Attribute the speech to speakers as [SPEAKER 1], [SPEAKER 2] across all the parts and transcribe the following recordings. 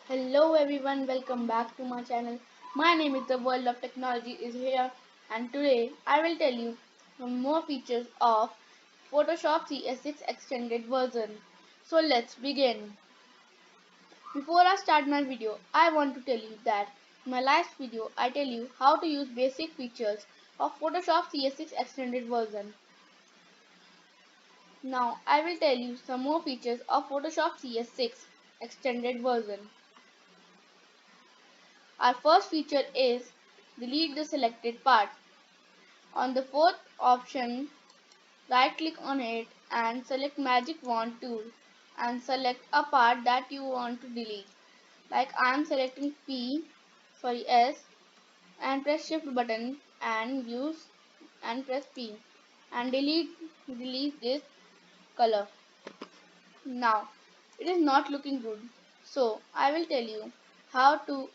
[SPEAKER 1] Hello everyone, welcome back to my channel. My name is The World of Technology is here and today I will tell you some more features of Photoshop CS6 extended version. So let's begin. Before I start my video, I want to tell you that in my last video I tell you how to use basic features of Photoshop CS6 extended version. Now I will tell you some more features of Photoshop CS6 extended version. Our first feature is delete the selected part. On the fourth option, right click on it and select magic wand tool and select a part that you want to delete. Like I am selecting S and press shift button and use and press P and delete this color. Now it is not looking good. So I will tell you how to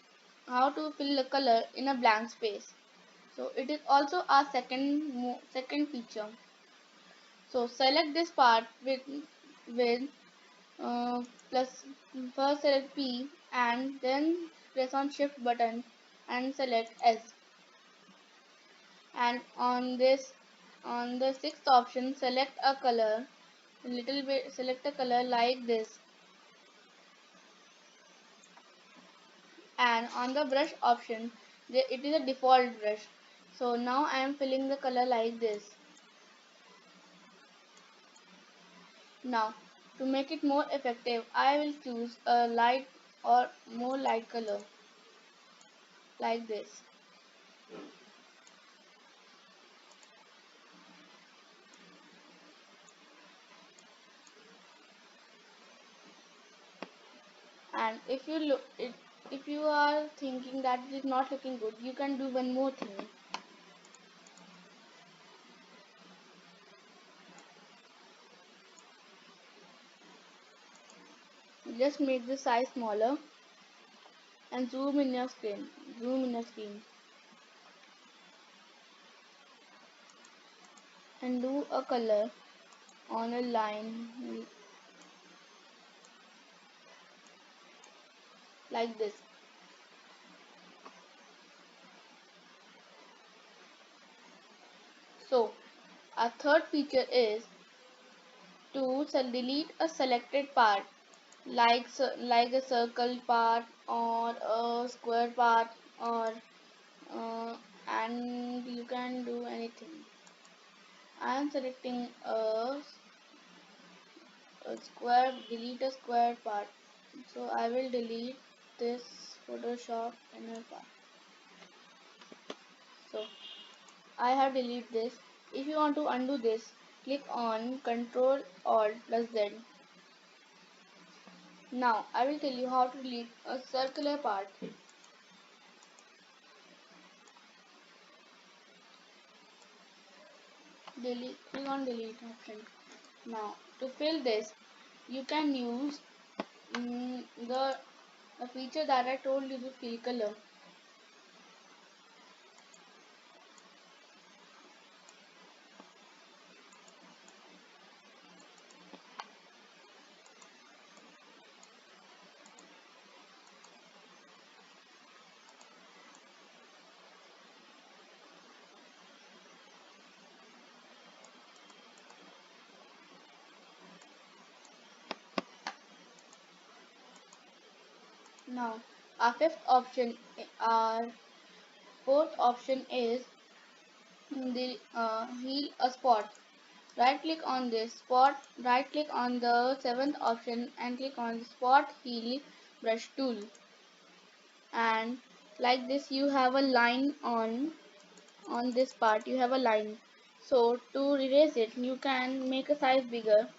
[SPEAKER 1] fill the color in a blank space. So it is also our second feature. So select this part with uh, plus first select P and then press on shift button and select S, and on the sixth option select a color a little bit, select a color like this, and on the brush option it is a default brush. So now I am filling the color like this. Now, to make it more effective, I will choose a light or more light color like this. And if you are thinking that it is not looking good, you can do one more thing. Just make the size smaller and zoom in your screen. Zoom in your screen and do a color on a line like this. So, our third feature is to delete a selected part like a circle part or a square part or and you can do anything. I am selecting a square, delete a square part. So I will delete this Photoshop inner part. So I have deleted this. If you want to undo this, click on Ctrl Alt plus Z. Now I will tell you how to delete a circular part. Click on delete option. Now to fill this, you can use the feature that I told you to fill color. Now our fourth option is the heal a spot. Right click on this spot, right click on the seventh option and click on the spot heal brush tool, and like this you have a line on this part, you have a line. So to erase it you can make a size bigger.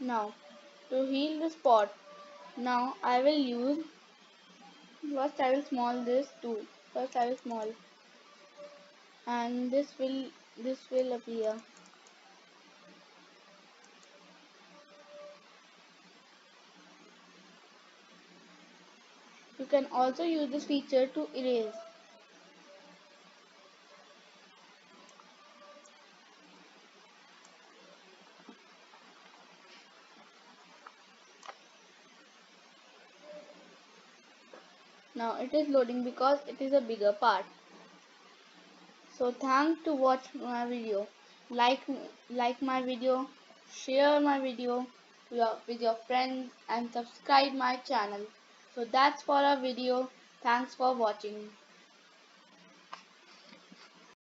[SPEAKER 1] Now to heal the spot, now I will use, first I will small this tool, first I will small and this will appear. You can also use this feature to erase. Now it is loading because it is a bigger part. So thanks to watch my video. Like like my video, share my video with your friends and subscribe my channel. So that's for our video. Thanks for watching.